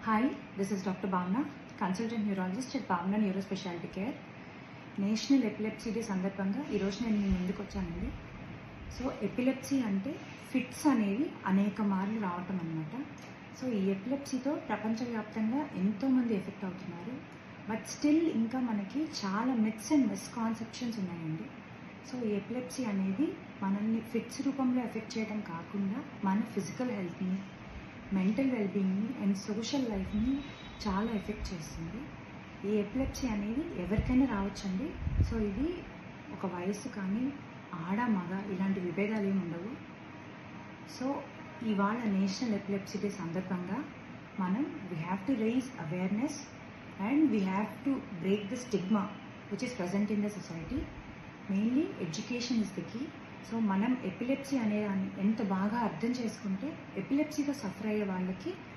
Hi, this is Dr. Bhavna, consultant neurologist at Bhavna Neurospecialty Care. National epilepsy day సందర్భంగా ఈరోజు నేను మీ ముందుకు వచ్చానండి. సో ఎపిలెప్సీ అంటే ఫిట్స్ అనేవి అనేక మార్లు రావటం అనమాట. సో ఈ ఎపిలెప్సీతో ప్రపంచవ్యాప్తంగా ఎంతోమంది ఎఫెక్ట్ అవుతున్నారు. బట్ స్టిల్ ఇంకా మనకి చాలా మిత్స్ అండ్ మిస్కాన్సెప్షన్స్ ఉన్నాయండి. సో ఈ ఎపిలెప్సీ అనేది మనల్ని ఫిట్స్ రూపంలో ఎఫెక్ట్ చేయడం కాకుండా మన ఫిజికల్ హెల్త్ని, మెంటల్ వెల్బీయింగ్ని అండ్ సోషల్ లైఫ్ని చాలా ఎఫెక్ట్ చేస్తుంది. ఈ ఎపిలెప్సీ అనేది ఎవరికైనా రావచ్చండి. సో ఇది ఒక వయస్సు కానీ ఆడ మగ ఇలాంటి విభేదాలు ఏమి ఉండవు. సో ఇవాళ నేషనల్ ఎపిలెప్సీ డే సందర్భంగా మనం we have to raise awareness and we have to break the stigma which is present in the society. Mainly education is the key. So మనం ఎపిలెప్సీ అనే దాన్ని ఎంత బాగా అర్థం చేసుకుంటే ఎపిలెప్సీతో సఫర్ అయ్యే వాళ్ళకి